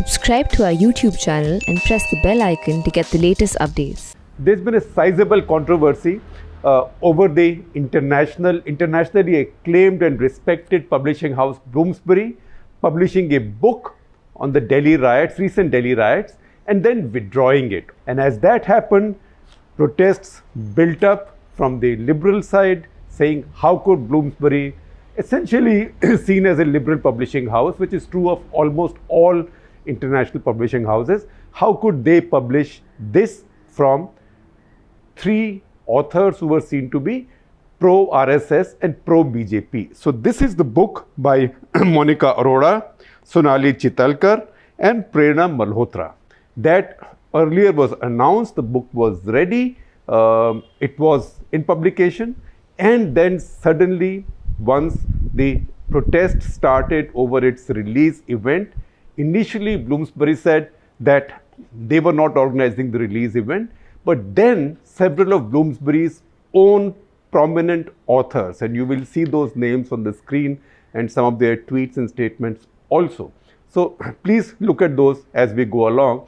Subscribe to our YouTube channel and press the bell icon to get the latest updates. There's been a sizable controversy over the internationally acclaimed and respected publishing house Bloomsbury publishing a book on the Delhi riots, recent Delhi riots, and then withdrawing it. And as that happened, protests built up from the liberal side saying, how could Bloomsbury, essentially seen as a liberal publishing house, which is true of almost all international publishing houses, how could they publish this from three authors who were seen to be pro-RSS and pro-BJP. So this is the book by Monica Arora, Sonali Chitalkar and Prerna Malhotra that earlier was announced. The book was ready, it was in publication, and then suddenly once the protest started over its release event, initially Bloomsbury said that they were not organizing the release event, but then several of Bloomsbury's own prominent authors, and you will see those names on the screen and some of their tweets and statements also. So please look at those as we go along.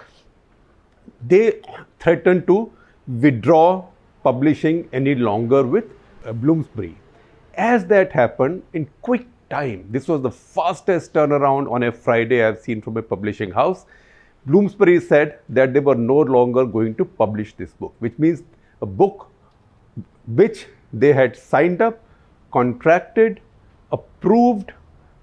They threatened to withdraw publishing any longer with Bloomsbury. As that happened in quick time, this was the fastest turnaround on a Friday I've seen from a publishing house. Bloomsbury said that they were no longer going to publish this book, which means a book which they had signed up, contracted, approved,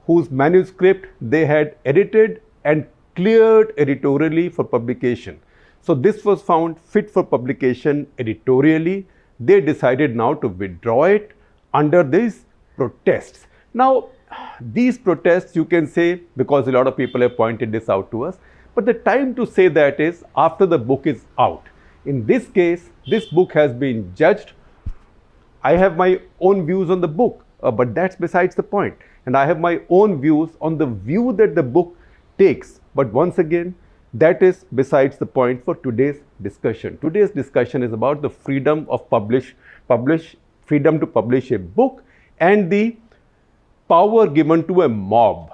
whose manuscript they had edited and cleared editorially for publication. So this was found fit for publication editorially. They decided now to withdraw it under these protests. Now, these protests, you can say, because a lot of people have pointed this out to us, but the time to say that is after the book is out. In this case, this book has been judged. I have my own views on the book, but that's besides the point. And I have my own views on the view that the book takes. But once again, that is besides the point for today's discussion. Today's discussion is about the freedom of freedom to publish a book and the power given to a mob,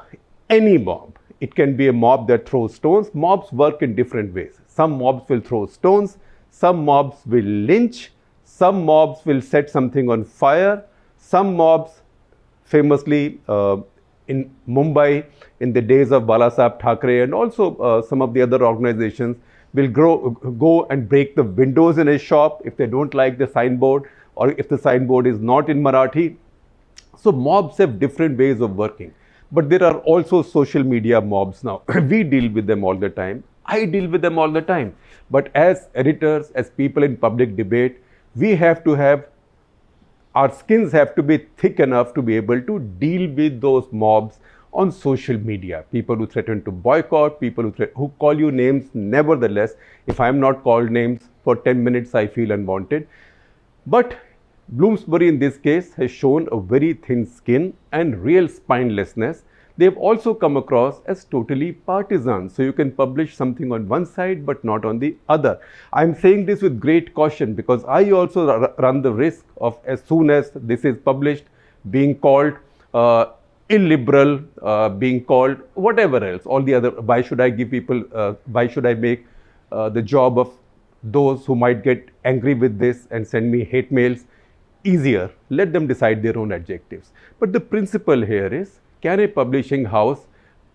any mob. It can be a mob that throws stones. Mobs work in different ways. Some mobs will throw stones, some mobs will lynch, some mobs will set something on fire, some mobs, famously in Mumbai in the days of Balasaheb Thackeray and also some of the other organizations, will go and break the windows in a shop if they don't like the signboard or if the signboard is not in Marathi. So mobs have different ways of working. But there are also social media mobs now. We deal with them all the time. I deal with them all the time. But as editors, as people in public debate, we have to have, our skins have to be thick enough to be able to deal with those mobs on social media. People who threaten to boycott, people who call you names. Nevertheless, if I am not called names for 10 minutes, I feel unwanted. But Bloomsbury in this case has shown a very thin skin and real spinelessness. They've also come across as totally partisan. So you can publish something on one side but not on the other. I'm saying this with great caution because I also run the risk of, as soon as this is published, being called illiberal, being called whatever else, all the other. Why should I give people, why should I make the job of those who might get angry with this and send me hate mails easier? Let them decide their own adjectives. But the principle here is, can a publishing house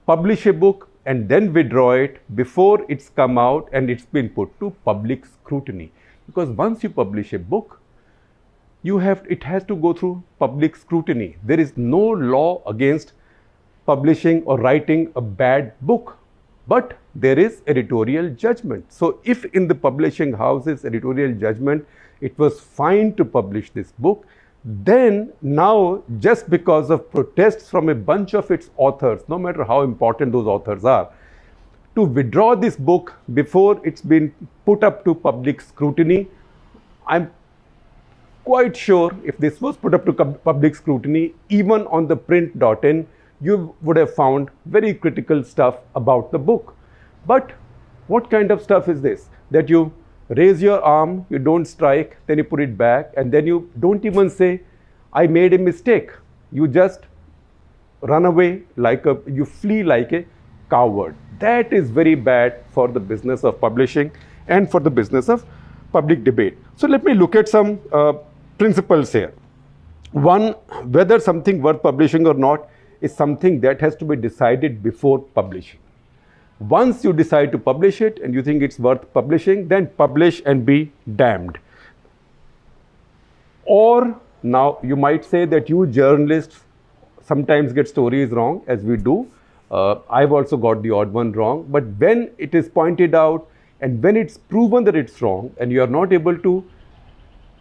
publish a book and then withdraw it before it's come out and it's been put to public scrutiny? Because once you publish a book, it has to go through public scrutiny. There is no law against publishing or writing a bad book, but there is editorial judgment. So if in the publishing house's editorial judgment, it was fine to publish this book, then now just because of protests from a bunch of its authors, no matter how important those authors are, to withdraw this book before it's been put up to public scrutiny, I'm quite sure if this was put up to public scrutiny, even on the print.in, you would have found very critical stuff about the book. But what kind of stuff is this? That you raise your arm, you don't strike, then you put it back, and then you don't even say, I made a mistake. You just run away you flee like a coward. That is very bad for the business of publishing and for the business of public debate. So let me look at some principles here. One, whether something worth publishing or not is something that has to be decided before publishing. Once you decide to publish it and you think it's worth publishing, then publish and be damned. Or now you might say that you journalists sometimes get stories wrong, as we do. I've also got the odd one wrong. But when it is pointed out and when it's proven that it's wrong and you are not able to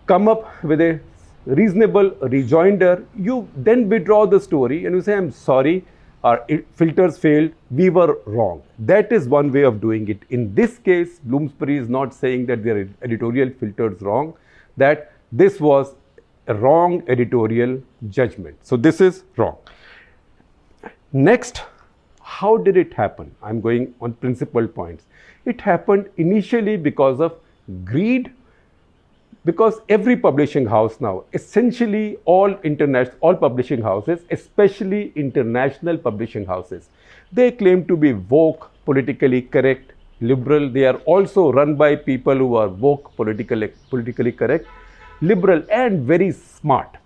come up with a reasonable rejoinder, you then withdraw the story and you say, I'm sorry, our filters failed, we were wrong. That is one way of doing it. In this case, Bloomsbury is not saying that their editorial filters wrong, that this was a wrong editorial judgment. So this is wrong. Next, how did it happen? I'm going on principal points. It happened initially because of greed, because every publishing house now, essentially all publishing houses, especially international publishing houses, they claim to be woke, politically correct, liberal. They are also run by people who are woke, politically correct, liberal and very smart.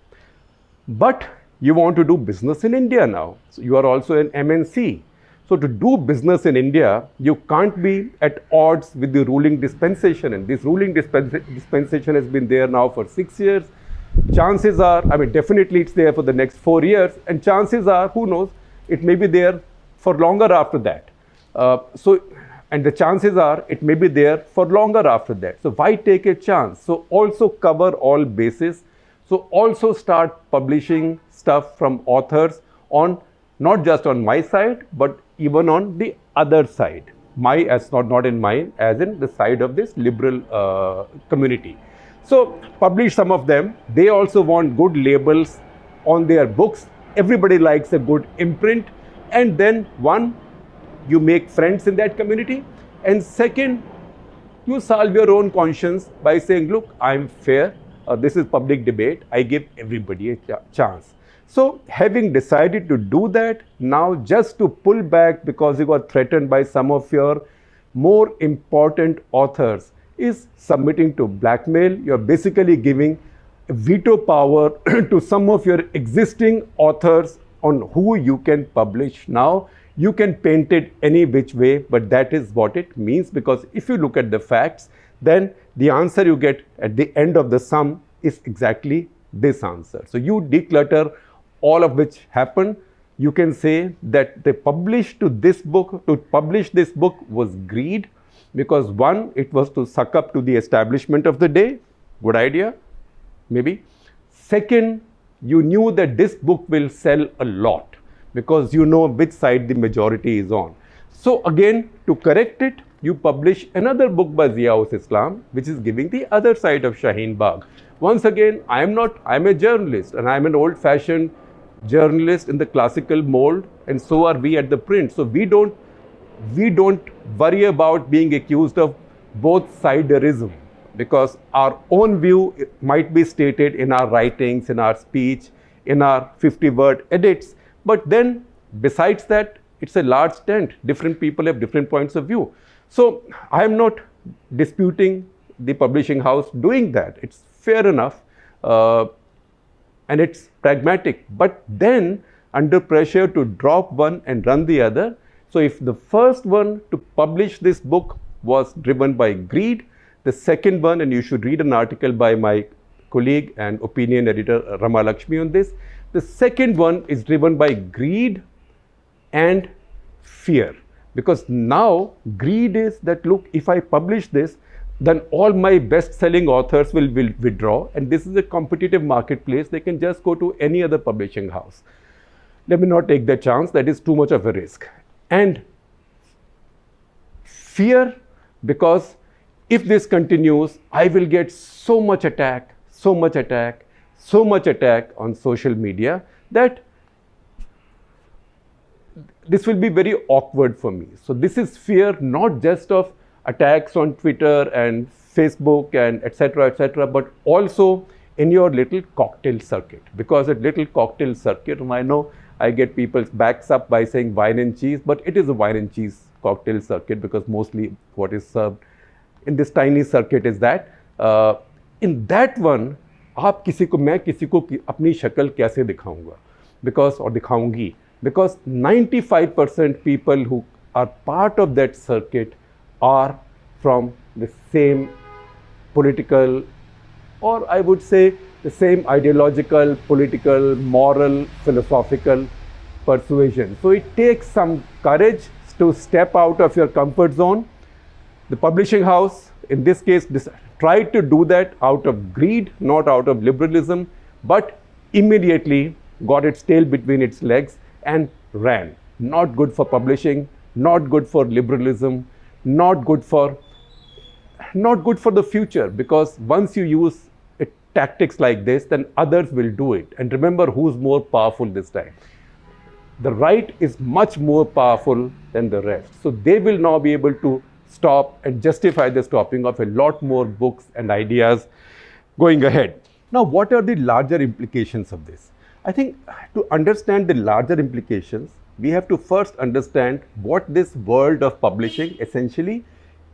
But you want to do business in India now. So you are also an MNC. So to do business in India, you can't be at odds with the ruling dispensation. And this ruling dispensation has been there now for 6 years. Chances are, I mean, definitely it's there for the next 4 years. And chances are, who knows, it may be there for longer after that. And the chances are it may be there for longer after that. So why take a chance? So also cover all bases. So also start publishing stuff from authors on, not just on my side, but even on the other side. My as not in mine, as in the side of this liberal community. So publish some of them. They also want good labels on their books. Everybody likes a good imprint. And then one, you make friends in that community. And second, you solve your own conscience by saying, look, I'm fair. This is public debate. I give everybody a chance. So having decided to do that, now just to pull back because you got threatened by some of your more important authors is submitting to blackmail. You're basically giving veto power to some of your existing authors on who you can publish. Now you can paint it any which way, but that is what it means, because if you look at the facts, then the answer you get at the end of the sum is exactly this answer. So you declutter all of which happened. You can say that they published to this book, to publish this book was greed, because one, it was to suck up to the establishment of the day. Good idea, maybe. Second, you knew that this book will sell a lot because you know which side the majority is on. So again, to correct it, you publish another book by Ziaul Islam, which is giving the other side of Shaheen Bagh. Once again, I'm a journalist and I'm an old-fashioned journalist in the classical mold, and so are we at the print. So we don't worry about being accused of both siderism, because our own view might be stated in our writings, in our speech, in our 50-word edits. But then besides that, it's a large tent. Different people have different points of view. So I am not disputing the publishing house doing that. It's fair enough. And it's pragmatic, but then under pressure to drop one and run the other. So if the first one to publish this book was driven by greed, the second one, and you should read an article by my colleague and opinion editor Rama Lakshmi on this, the second one is driven by greed and fear. Because now greed is that, look, if I publish this, then all my best-selling authors will withdraw, and this is a competitive marketplace. They can just go to any other publishing house. Let me not take that chance. That is too much of a risk. And fear, because if this continues, I will get so much attack on social media that this will be very awkward for me. So this is fear, not just of attacks on Twitter and Facebook and etc., but also in your little cocktail circuit. Because at little cocktail circuit, and I know I get people's backs up by saying wine and cheese, but it is a wine and cheese cocktail circuit, because mostly what is served in this tiny circuit is that in that one आप किसी को, मैं किसी को अपनी शक्ल कैसे दिखाऊंगा, because और दिखाऊंगी, because 95% people who are part of that circuit are from the same political, or I would say the same ideological, political, moral, philosophical persuasion. So it takes some courage to step out of your comfort zone. The publishing house, in this case, tried to do that out of greed, not out of liberalism, but immediately got its tail between its legs and ran. Not good for publishing, not good for liberalism, not good for the future, because once you use tactics like this, then others will do it. And remember, who's more powerful this time? The right is much more powerful than the rest. So they will now be able to stop and justify the stopping of a lot more books and ideas going ahead. Now, what are the larger implications of this? I think to understand the larger implications, we have to first understand what this world of publishing, essentially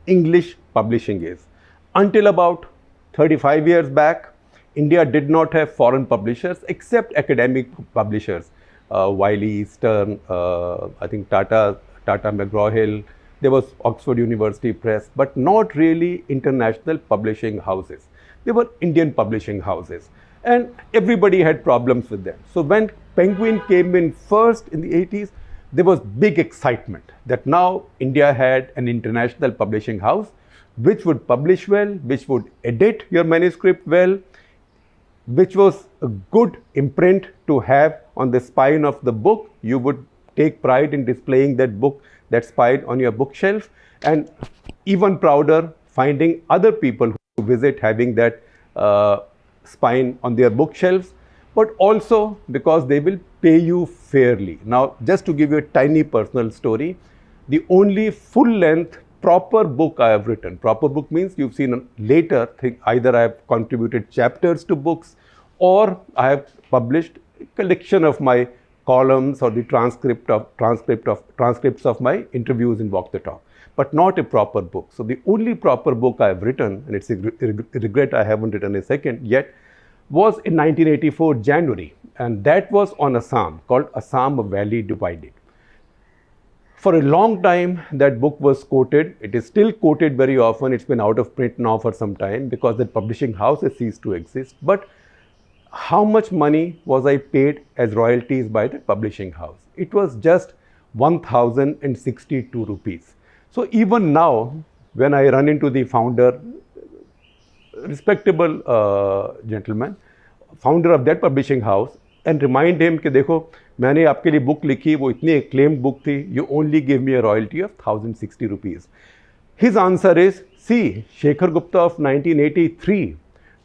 English publishing, is. Until about 35 years back, India did not have foreign publishers except academic publishers. Wiley, Stern, I think Tata McGraw-Hill, there was Oxford University Press, but not really international publishing houses. They were Indian publishing houses, and everybody had problems with them. So when Penguin came in first in the 80s, there was big excitement that now India had an international publishing house which would publish well, which would edit your manuscript well, which was a good imprint to have on the spine of the book. You would take pride in displaying that book, that spine on your bookshelf, and even prouder finding other people who visit having that spine on their bookshelves, but also because they will pay you fairly. Now, just to give you a tiny personal story, the only full-length proper book I have written. Proper book means you've seen a later thing, either I have contributed chapters to books or I have published a collection of my columns or the transcripts of my interviews in Walk the Talk, but not a proper book. So the only proper book I have written, and it's a regret I haven't written a second yet, was in 1984 January, and that was on Assam, called Assam, a Valley Divided. For a long time, that book was quoted. It is still quoted very often. It's been out of print now for some time because the publishing house has ceased to exist. But how much money was I paid as royalties by the publishing house? It was just 1,062 rupees. So even now, when I run into the founder, respectable gentleman, founder of that publishing house, and remind him कि देखो मैंने आपके लिए book लिखी, वो इतनी acclaimed book थी, you only give me a royalty of 1,060 rupees. His answer is, see, Shekhar Gupta of 1983,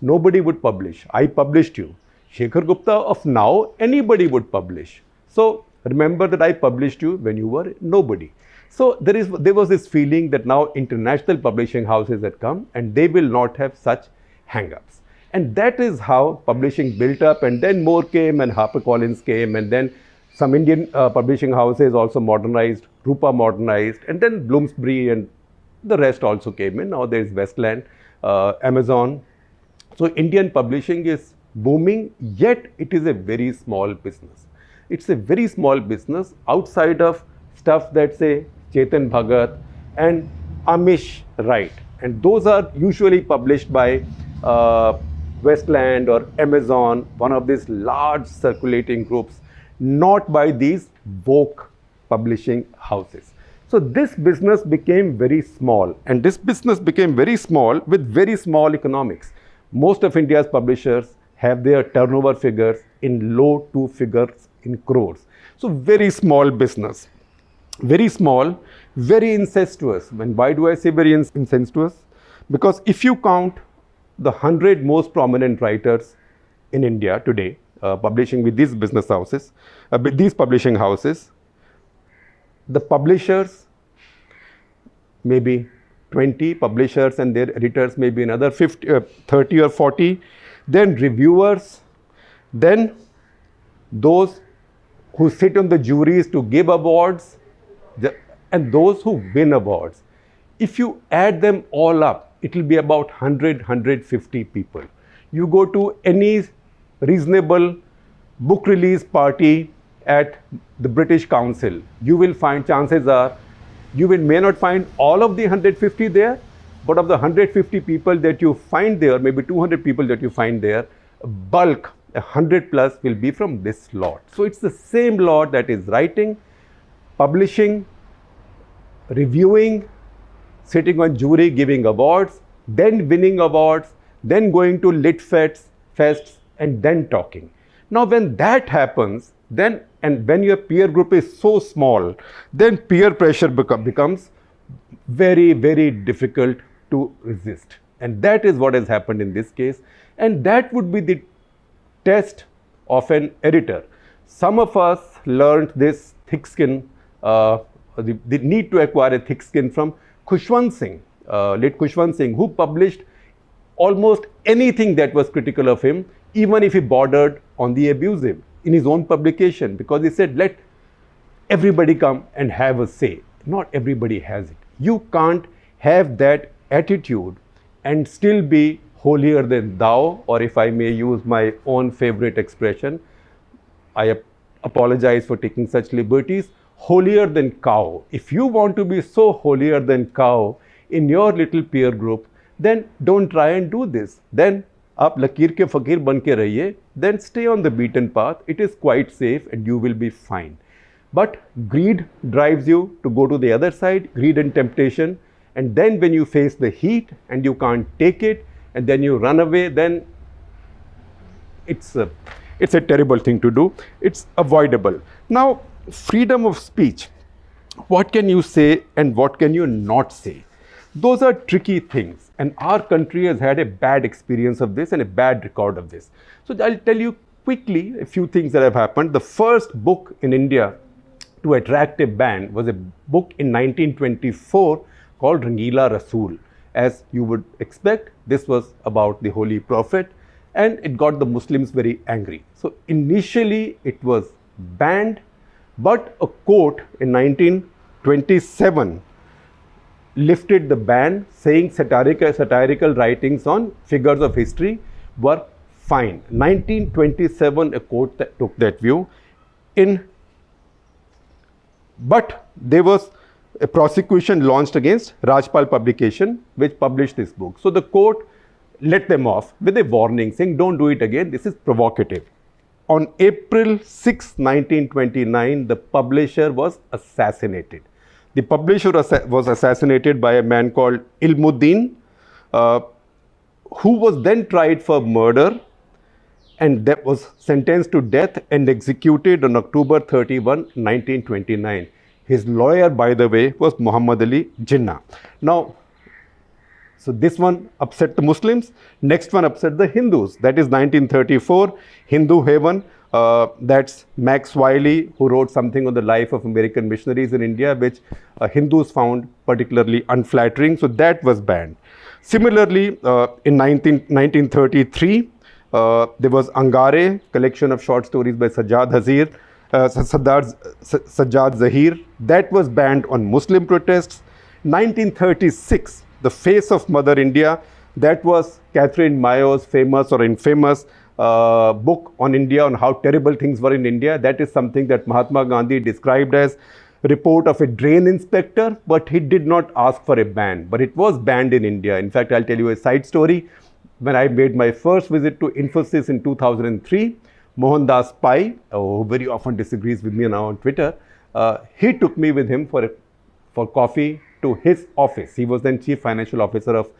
nobody would publish. I published you. Shekhar Gupta of now, anybody would publish. So remember that I published you when you were nobody. So there was this feeling that now international publishing houses had come and they will not have such hang-ups. And that is how publishing built up, and then more came, and HarperCollins came, and then some Indian publishing houses also modernized, Rupa modernized, and then Bloomsbury and the rest also came in. Now there is Westland, Amazon. So Indian publishing is booming, yet it is a very small business. It's a very small business outside of stuff that say Chetan Bhagat and Amish Wright, and those are usually published by Westland or Amazon, one of these large circulating groups, not by these woke publishing houses. So this business became very small, and this business became very small with very small economics. Most of India's publishers have their turnover figures in low two figures in crores. So very small business, very small, very incestuous. And why do I say very incestuous? Because if you count the 100 most prominent writers in India today, publishing with these business houses, with these publishing houses, the publishers, maybe 20 publishers and their editors, maybe another 50, 30 or 40, then reviewers, then those who sit on the juries to give awards, and those who win awards. If you add them all up, it will be about 100, 150 people. You go to any reasonable book release party at the British Council, you will find, chances are, may not find all of the 150 there, but of the 150 people that you find there, maybe 200 people that you find there, bulk, 100 plus will be from this lot. So it's the same lot that is writing, publishing, reviewing, sitting on jury, giving awards, then winning awards, then going to lit fests, and then talking. Now, when that happens, then, and when your peer group is so small, then peer pressure becomes very, very difficult to resist. And that is what has happened in this case. And that would be the test of an editor. Some of us learned this thick skin, the need to acquire a thick skin from Khushwant Singh, late Khushwant Singh, who published almost anything that was critical of him, even if he bordered on the abusive, in his own publication, because he said, let everybody come and have a say. Not everybody has it. You can't have that attitude and still be holier than thou, or if I may use my own favorite expression, I apologize for taking such liberties, holier than cow. If you want to be so holier than cow in your little peer group, then don't try and do this. Then आप लकीर के फकीर बन के रहिए, then stay on the beaten path. It is quite safe and you will be fine. But greed drives you to go to the other side, greed and temptation. And then when you face the heat and you can't take it, and then you run away, then it's a terrible thing to do. It's avoidable. Now, freedom of speech. What can you say and what can you not say? Those are tricky things, and our country has had a bad experience of this and a bad record of this. So I'll tell you quickly a few things that have happened. The first book in India to attract a ban was a book in 1924 called Rangila Rasool. As you would expect, this was about the Holy Prophet, and it got the Muslims very angry. So initially it was banned, but a court in 1927 lifted the ban, saying satirical writings on figures of history were fine. 1927, a court that took that view. But there was a prosecution launched against Rajpal Publication, which published this book. So the court let them off with a warning saying, don't do it again, this is provocative. On April 6, 1929, the publisher was assassinated. The publisher was assassinated by a man called Ilmuddin, who was then tried for murder and that was sentenced to death and executed on October 31, 1929. His lawyer, by the way, was Muhammad Ali Jinnah. Now, so this one upset the Muslims. Next one upset the Hindus. That is 1934, Hindu Haven. That's Max Wiley, who wrote something on the life of American missionaries in India, which Hindus found particularly unflattering. So that was banned. Similarly, in 1933, there was Angare, collection of short stories by Sajjad Zahir. That was banned on Muslim protests. 1936, The Face of Mother India. That was Catherine Mayo's famous or infamous book on India, on how terrible things were in India. That is something that Mahatma Gandhi described as report of a drain inspector, but he did not ask for a ban. But it was banned in India. In fact, I'll tell you a side story. When I made my first visit to Infosys in 2003, Mohandas Pai, who very often disagrees with me now on Twitter, he took me with him for coffee to his office. He was then Chief Financial Officer of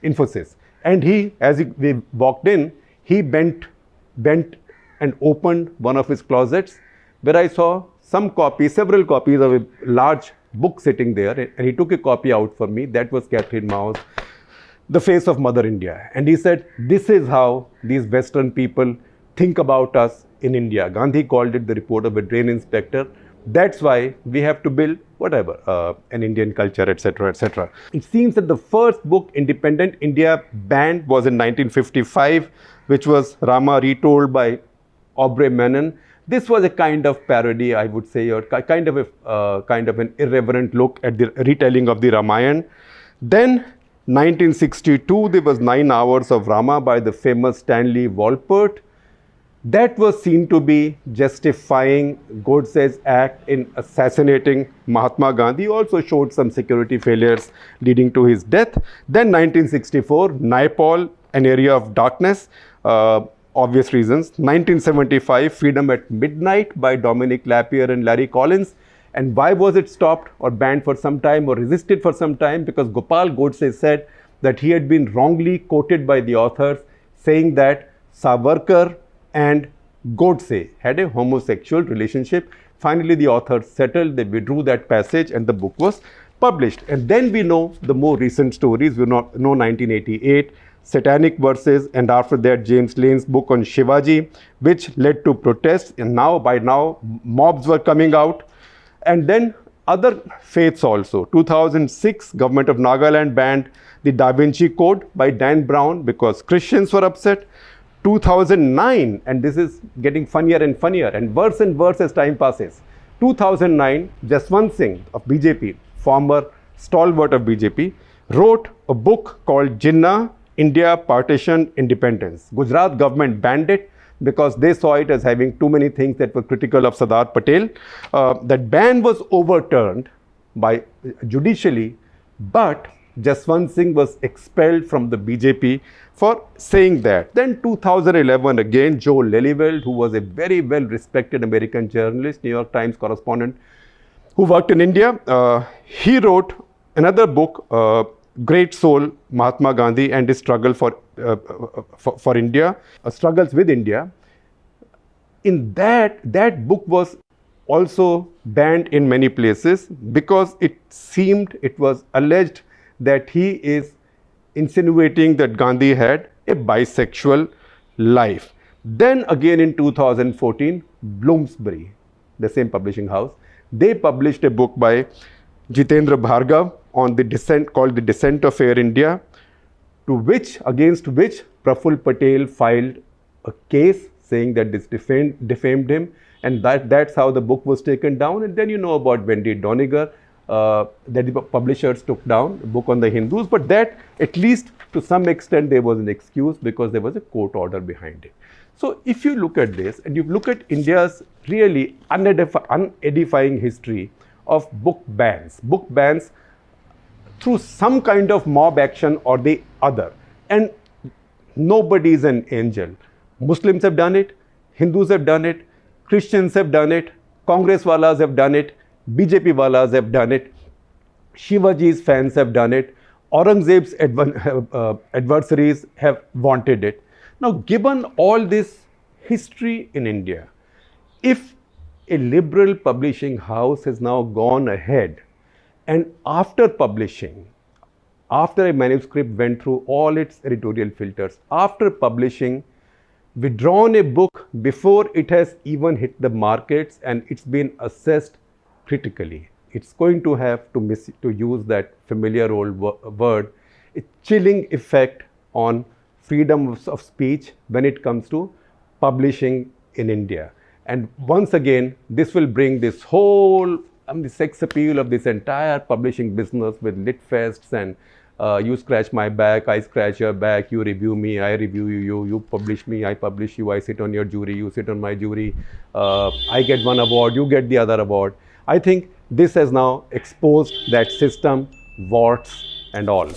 Infosys. And we walked in, he bent and opened one of his closets where I saw several copies of a large book sitting there, and he took a copy out for me. That was Catherine Mao's The Face of Mother India. And he said, this is how these Western people think about us in India. Gandhi called it the report of a drain inspector. That's why we have to build whatever, an Indian culture, etc., etc. It seems that the first book Independent India banned was in 1955, which was Rama Retold by Aubrey Menon. This was a kind of parody, I would say, or kind of an irreverent look at the retelling of the Ramayana. Then 1962, there was 9 Hours of Rama by the famous Stanley Wolpert. That was seen to be justifying Godse's act in assassinating Mahatma Gandhi. Also showed some security failures leading to his death. Then 1964, Naipaul, An Area of Darkness, obvious reasons. 1975, Freedom at Midnight by Dominic Lapierre and Larry Collins. And why was it stopped or banned for some time or resisted for some time? Because Gopal Godse said that he had been wrongly quoted by the authors, saying that Savarkar and Godse had a homosexual relationship. Finally, the authors settled, they withdrew that passage, and the book was published. And then we know the more recent stories. We know 1988, Satanic Verses, and after that, James Lane's book on Shivaji, which led to protests. And by now, mobs were coming out. And then other faiths also. 2006, Government of Nagaland banned the Da Vinci Code by Dan Brown because Christians were upset. 2009, and this is getting funnier and funnier and worse as time passes. 2009, Jaswant Singh of BJP, former stalwart of BJP, wrote a book called Jinnah, India Partition Independence. Gujarat government banned it because they saw it as having too many things that were critical of Sardar Patel. That ban was overturned by judicially, but Jaswant Singh was expelled from the BJP for saying that. Then 2011 again, Joe Lelyveld, who was a very well respected American journalist, New York Times correspondent, who worked in India, he wrote another book, Great Soul, Mahatma Gandhi and his struggle for India, struggles with India. In that book was also banned in many places because it was alleged that he is insinuating that Gandhi had a bisexual life. Then again in 2014, Bloomsbury, the same publishing house, they published a book by Jitendra Bhargav on the descent, called The Descent of Air India, against which Praful Patel filed a case saying that this defamed him, and that's how the book was taken down. And then you know about Wendy Doniger, that the publishers took down a book on the Hindus, but that at least to some extent there was an excuse because there was a court order behind it. So if you look at this and you look at India's really unedifying history of book bans through some kind of mob action or the other, and nobody is an angel. Muslims have done it, Hindus have done it, Christians have done it, Congress walas have done it, BJP walas have done it, Shivaji's fans have done it, Aurangzeb's adversaries have wanted it. Now, given all this history in India, if a liberal publishing house has now gone ahead and after publishing, after a manuscript went through all its editorial filters, after publishing, withdrawn a book before it has even hit the markets and it's been assessed critically, it's going to have to use that familiar old word, a chilling effect on freedom of speech when it comes to publishing in India. And once again, this will bring this whole the sex appeal of this entire publishing business with lit fests and you scratch my back, I scratch your back, you review me, I review you, you publish me, I publish you, I sit on your jury, you sit on my jury, I get one award, you get the other award. I think this has now exposed that system, warts and all.